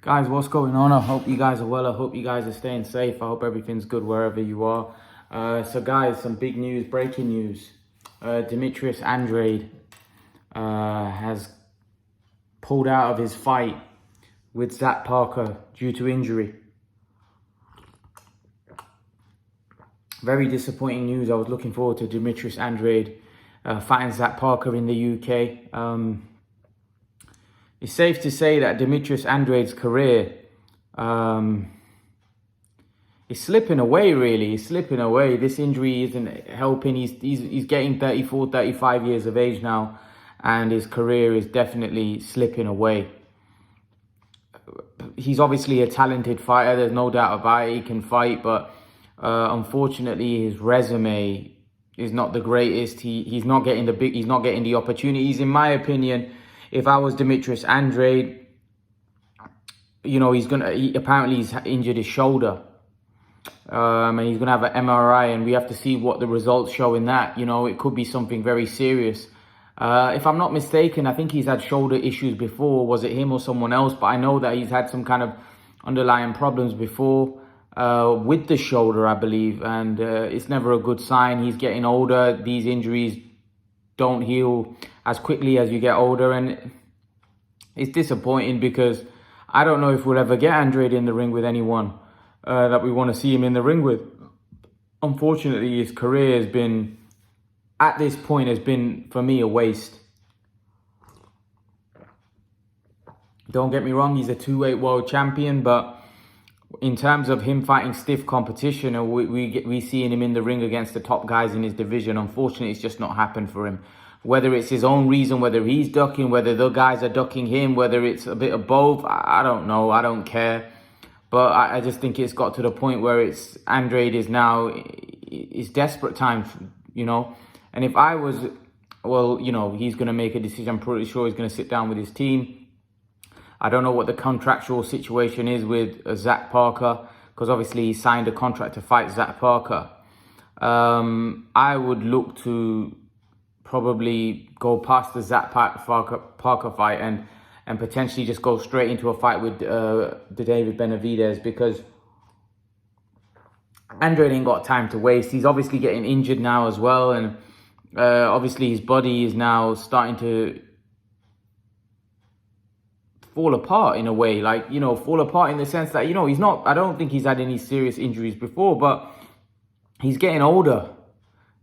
Guys, what's going on? I hope you guys are well. I hope you guys are staying safe. I hope everything's good wherever you are. So guys, some big news, breaking news. Demetrius Andrade has pulled out of his fight with Zach Parker due to injury. Very disappointing news. I was looking forward to Demetrius Andrade fighting Zach Parker in the UK. It's safe to say that Demetrius Andrade's career is slipping away, really. He's slipping away. This injury isn't helping. He's getting 34, 35 years of age now, and his career is definitely slipping away. He's obviously a talented fighter. There's no doubt about it. He can fight, but unfortunately, his resume is not the greatest. He's not getting the opportunities, in my opinion. If I was Demetrius Andrade, you know, apparently he's injured his shoulder. And he's going to have an MRI, and we have to see what the results show in that. You know, it could be something very serious. If I'm not mistaken, I think he's had shoulder issues before. Was it him or someone else? But I know that he's had some kind of underlying problems before with the shoulder, I believe. And it's never a good sign. He's getting older. These injuries don't heal as quickly as you get older, and it's disappointing because I don't know if we'll ever get Andrade in the ring with anyone that we want to see him in the ring with. Unfortunately, his career has been, at this point, for me, a waste. Don't get me wrong, he's a 2-weight world champion, but in terms of him fighting stiff competition, and we seeing him in the ring against the top guys in his division, unfortunately, it's just not happened for him. Whether it's his own reason, whether he's ducking, whether the guys are ducking him, whether it's a bit of both, I don't know. I don't care. But I just think it's got to the point where Andrade is now, it's desperate time, you know. And if I was, well, you know, he's going to make a decision. I'm pretty sure he's going to sit down with his team. I don't know what the contractual situation is with Zach Parker, because obviously he signed a contract to fight Zach Parker. I would look to probably go past the Zach Parker fight and potentially just go straight into a fight with David Benavidez, because Andrade ain't got time to waste. He's obviously getting injured now as well, and obviously his body is now starting to fall apart in a way, like, you know, fall apart in the sense that, you know, I don't think he's had any serious injuries before, but he's getting older.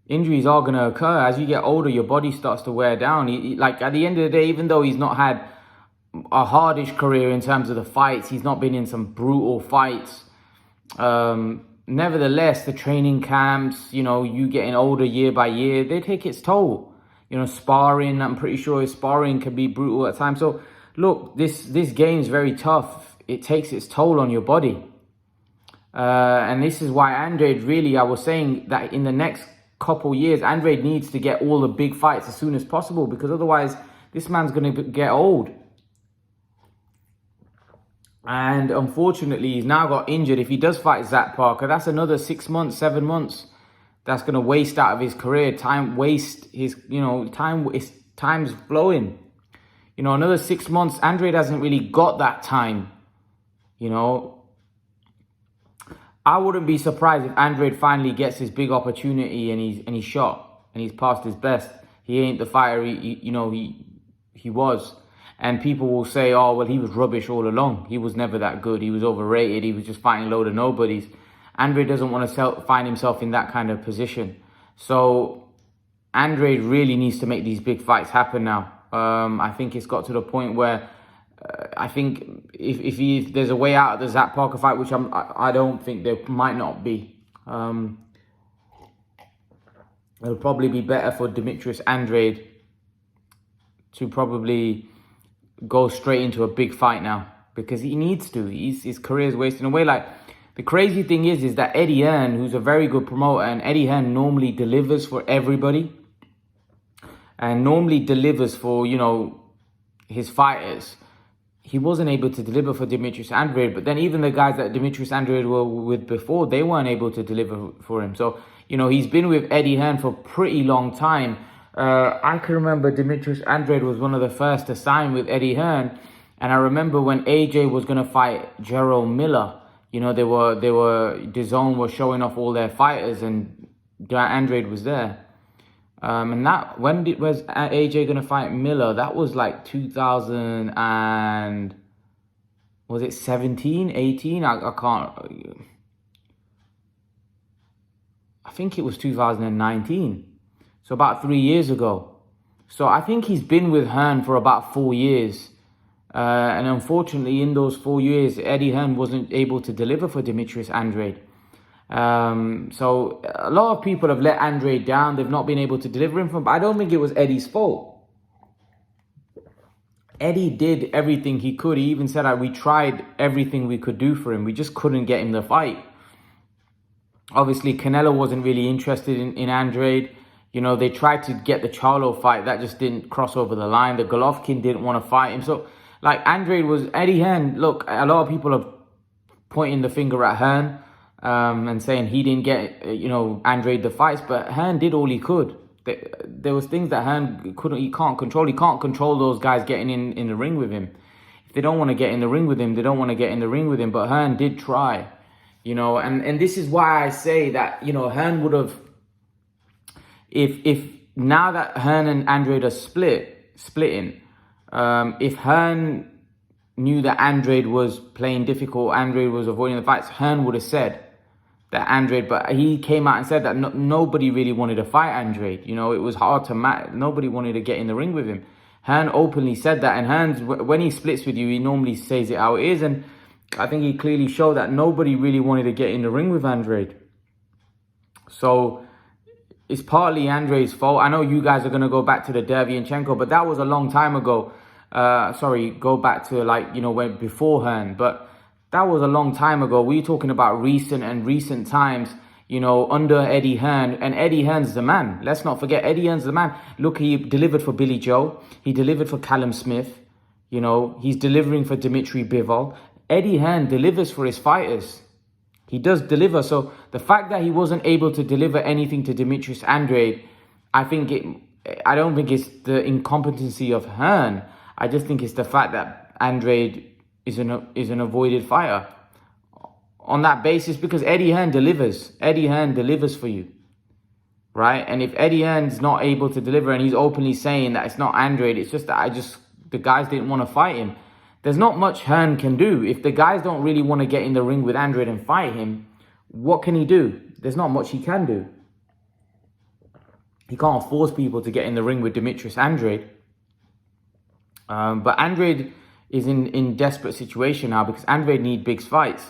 Injuries are going to occur. As you get older, your body starts to wear down. Like, at the end of the day, even though he's not had a hardish career in terms of the fights, he's not been in some brutal fights. Nevertheless, the training camps, you know, you getting older year by year, they take its toll. You know, sparring, I'm pretty sure sparring can be brutal at times. So, look, this game's very tough. It takes its toll on your body. And this is why Andrade, really, I was saying that in the next couple years, Andrade needs to get all the big fights as soon as possible, because otherwise this man's going to get old. And unfortunately, he's now got injured. If he does fight Zach Parker, that's another 6 months, 7 months that's going to waste out of his career. Time's flowing. You know, another 6 months, Andrade hasn't really got that time. You know, I wouldn't be surprised if Andrade finally gets his big opportunity and he's shot and he's past his best. He ain't the fighter he was. And people will say, oh, well, he was rubbish all along. He was never that good. He was overrated. He was just fighting a load of nobodies. Andrade doesn't want to find himself in that kind of position. So Andrade really needs to make these big fights happen now. I think it's got to the point where I think if there's a way out of the Zach Parker fight, which I don't think there might not be. It'll probably be better for Demetrius Andrade to probably go straight into a big fight now, because he needs to. His career is wasting away. Like, the crazy thing is that Eddie Hearn, who's a very good promoter, and Eddie Hearn normally delivers for everybody and normally delivers for, you know, his fighters. He wasn't able to deliver for Demetrius Andrade, but then even the guys that Demetrius Andrade were with before, they weren't able to deliver for him. So, you know, he's been with Eddie Hearn for a pretty long time. I can remember Demetrius Andrade was one of the first to sign with Eddie Hearn, And I remember when AJ was gonna fight Gerald Miller, you know, DAZN was showing off all their fighters, and Andrade was there. And that was AJ gonna fight Miller? That was like 2000 and was it 17, 18? I can't. I think it was 2019. So about 3 years ago. So I think he's been with Hearn for about 4 years. And unfortunately, in those 4 years, Eddie Hearn wasn't able to deliver for Demetrius Andrade. So a lot of people have let Andrade down. They've not been able to deliver him from, but I don't think it was Eddie's fault. Eddie did everything he could. He even said that we tried everything we could do for him. We just couldn't get him the fight. Obviously, Canelo wasn't really interested in Andrade. You know, they tried to get the Charlo fight. That just didn't cross over the line. The Golovkin didn't want to fight him. So, like, Eddie Hearn, look, a lot of people are pointing the finger at Hearn and saying he didn't get, Andrade the fights. But Hearn did all he could. There was things that Hearn he can't control. He can't control those guys getting in the ring with him. If they don't want to get in the ring with him, they don't want to get in the ring with him. But Hearn did try, and this is why I say that, Hearn would have, if now that Hearn and Andrade are splitting, if Hearn knew that Andrade was playing difficult, Andrade was avoiding the fights, Hearn would have said that Andrade, but he came out and said that nobody really wanted to fight Andrade. It was hard to nobody wanted to get in the ring with him. Hearn openly said that, and Hearn, when he splits with you, he normally says it how it is, and I think he clearly showed that nobody really wanted to get in the ring with Andrade. So it's partly Andrade's fault. I know you guys are going to go back to the Derevyanchenko, but that was a long time ago. Go back to when before Hearn, but that was a long time ago. We're talking about recent times, under Eddie Hearn. And Eddie Hearn's the man. Let's not forget, Eddie Hearn's the man. Look, he delivered for Billy Joe. He delivered for Callum Smith. He's delivering for Dimitri Bivol. Eddie Hearn delivers for his fighters. He does deliver. So the fact that he wasn't able to deliver anything to Demetrius Andrade, I don't think it's the incompetency of Hearn. I just think it's the fact that Andrade is an avoided fighter on that basis, because Eddie Hearn delivers. Eddie Hearn delivers for you, right? And if Eddie Hearn's not able to deliver, and he's openly saying that it's not Andrade, it's just that the guys didn't want to fight him. There's not much Hearn can do. If the guys don't really want to get in the ring with Andrade and fight him, what can he do? There's not much he can do. He can't force people to get in the ring with Demetrius Andrade. But Andrade is in desperate situation now, because Andrade needs big fights.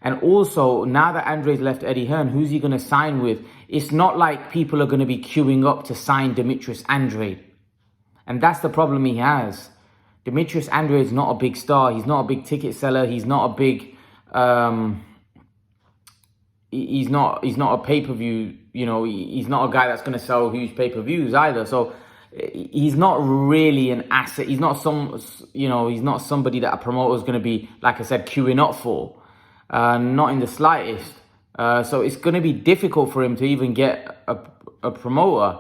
And also, now that Andrade's left Eddie Hearn, who's he going to sign with? It's not like people are going to be queuing up to sign Demetrius Andrade. And that's the problem he has. Demetrius Andrade is not a big star. He's not a big ticket seller. He's not a big... he's not a pay-per-view, he's not a guy that's going to sell huge pay-per-views either. So he's not really an asset. He's not he's not somebody that a promoter is going to be, like I said, queuing up for. Not in the slightest. So it's going to be difficult for him to even get a promoter.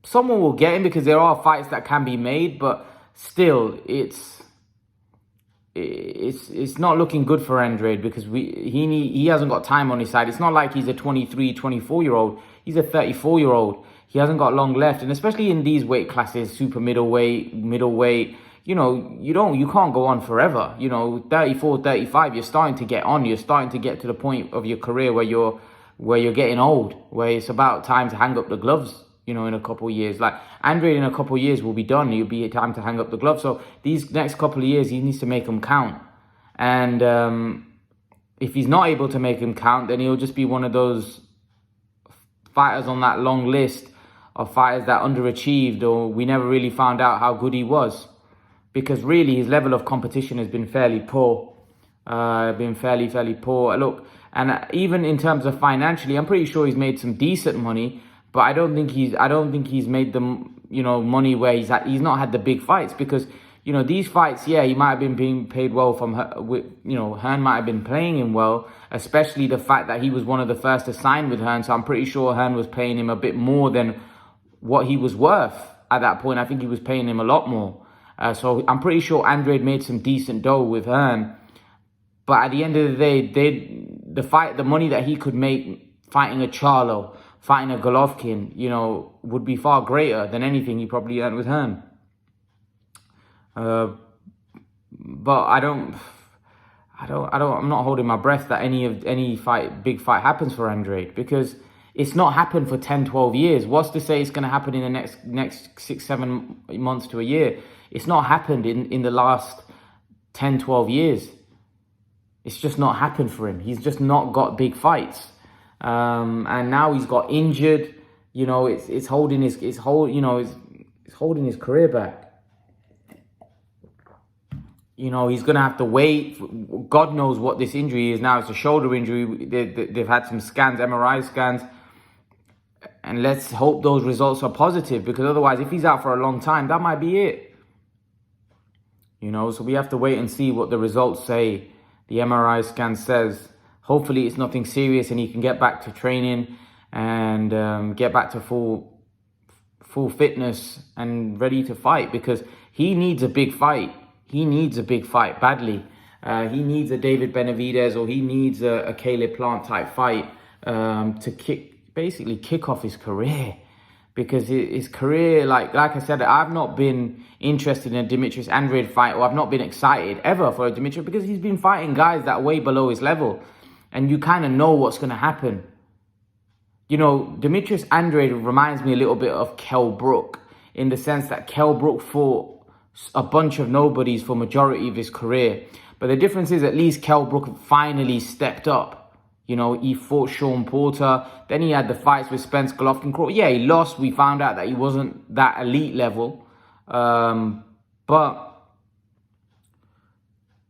Someone will get him, because there are fights that can be made, but still, it's not looking good for Andrade, because he hasn't got time on his side. It's not like he's a 23, 24-year-old. He's a 34-year-old. He hasn't got long left. And especially in these weight classes, super middleweight, you can't go on forever. 34, 35, you're starting to get on. You're starting to get to the point of your career where you're getting old, where it's about time to hang up the gloves, in a couple of years. Like Andrade, in a couple of years will be done. It'll be time to hang up the gloves. So these next couple of years, he needs to make them count. And if he's not able to make them count, then he'll just be one of those fighters on that long list of fighters that underachieved, or we never really found out how good he was, because really his level of competition has been fairly poor. Fairly poor. Look, and even in terms of financially, I'm pretty sure he's made some decent money, but I don't think he's made the money where he's not had the big fights, because these fights, yeah, he might have been being paid well from Hearn might have been playing him well, especially the fact that he was one of the first to sign with Hearn. So I'm pretty sure Hearn was paying him a bit more than what he was worth at that point. I think he was paying him a lot more. So I'm pretty sure Andrade made some decent dough with Hearn. But at the end of the day, the money that he could make fighting a Charlo, fighting a Golovkin, would be far greater than anything he probably earned with Hearn. But I'm not holding my breath that any big fight happens for Andrade, because it's not happened for 10, 12 years. What's to say it's going to happen in the next 6, 7 months to a year? It's not happened in the last 10, 12 years. It's just not happened for him. He's just not got big fights. And now he's got injured. It's holding his holding his career back. He's going to have to wait. God knows what this injury is now. It's a shoulder injury. They've had some scans, MRI scans. And let's hope those results are positive, because otherwise, if he's out for a long time, that might be it. So we have to wait and see what the results say. The MRI scan says, hopefully it's nothing serious and he can get back to training and get back to full fitness and ready to fight, because he needs a big fight. He needs a big fight badly. He needs a David Benavidez, or he needs a Caleb Plant type fight to kick off his career. Because his career, like I said, I've not been interested in a Demetrius Andrade fight, or I've not been excited ever for a Demetrius, because he's been fighting guys that are way below his level. And you kind of know what's going to happen. Demetrius Andrade reminds me a little bit of Kell Brook, in the sense that Kell Brook fought a bunch of nobodies for majority of his career. But the difference is, at least Kell Brook finally stepped up. He fought Sean Porter. Then he had the fights with Spence Golovkin. Yeah, he lost. We found out that he wasn't that elite level. But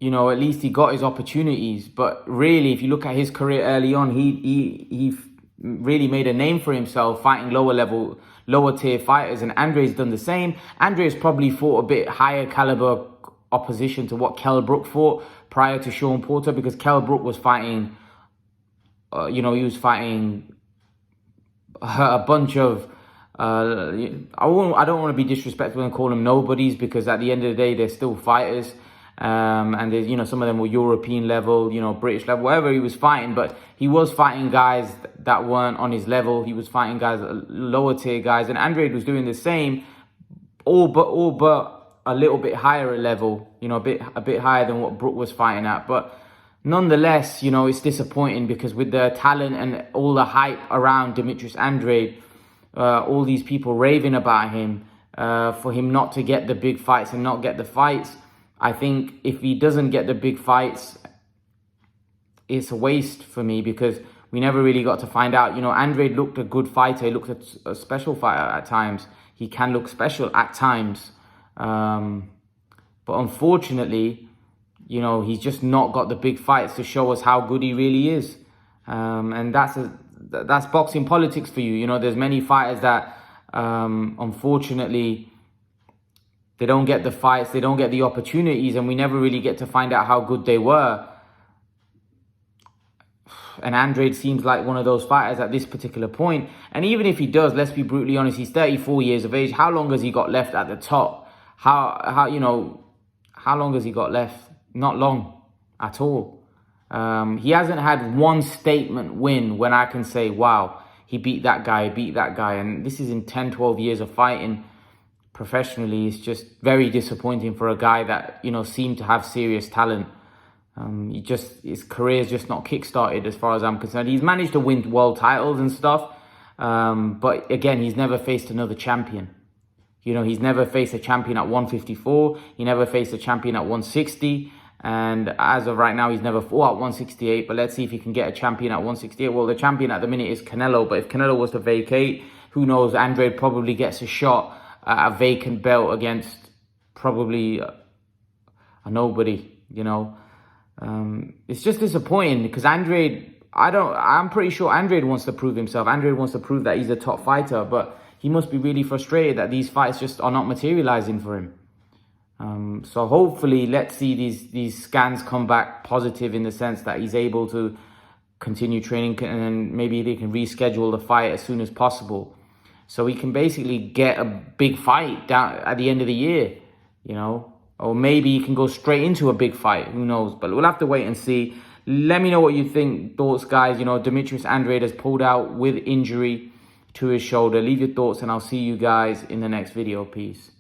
at least he got his opportunities. But really, if you look at his career early on, he really made a name for himself fighting lower tier fighters. And Andrade's done the same. Andrade's probably fought a bit higher caliber opposition to what Kell Brook fought prior to Sean Porter, because Kell Brook was fighting... he was fighting a bunch of... I don't want to be disrespectful and call them nobodies, because at the end of the day, they're still fighters. And there's, some of them were European level, British level, whatever he was fighting. But he was fighting guys that weren't on his level. He was fighting guys, lower tier guys. And Andrade was doing the same, all but a little bit higher level, a bit higher than what Brook was fighting at. But nonetheless, it's disappointing, because with the talent and all the hype around Demetrius Andrade, all these people raving about him, for him not to get the big fights and not get the fights, I think if he doesn't get the big fights, it's a waste for me, because we never really got to find out. Andrade looked a good fighter. He looked a special fighter at times. He can look special at times. But unfortunately... he's just not got the big fights to show us how good he really is. And that's boxing politics for you. There's many fighters that, unfortunately, they don't get the fights, they don't get the opportunities, and we never really get to find out how good they were. And Andrade seems like one of those fighters at this particular point. And even if he does, let's be brutally honest, he's 34 years of age. How long has he got left at the top? How long has he got left? Not long at all. He hasn't had one statement win when I can say, wow, he beat that guy. And this is in 10, 12 years of fighting professionally. It's just very disappointing for a guy that, seemed to have serious talent. His career's just not kickstarted as far as I'm concerned. He's managed to win world titles and stuff. But again, he's never faced another champion. He's never faced a champion at 154. He never faced a champion at 160. And as of right now, he's never fought at 168. But let's see if he can get a champion at 168. Well, the champion at the minute is Canelo. But if Canelo was to vacate, who knows? Andrade probably gets a shot at a vacant belt against probably a nobody, It's just disappointing, because I'm pretty sure Andrade wants to prove himself. Andrade wants to prove that he's a top fighter. But he must be really frustrated that these fights just are not materializing for him. So hopefully, let's see these scans come back positive, in the sense that he's able to continue training, and then maybe they can reschedule the fight as soon as possible, so he can basically get a big fight down at the end of the year. you know, or maybe he can go straight into a big fight. Who knows? But we'll have to wait and see. Let me know what you think, thoughts, guys. You know, Demetrius Andrade has pulled out with injury to his shoulder. Leave your thoughts, and I'll see you guys in the next video. Peace.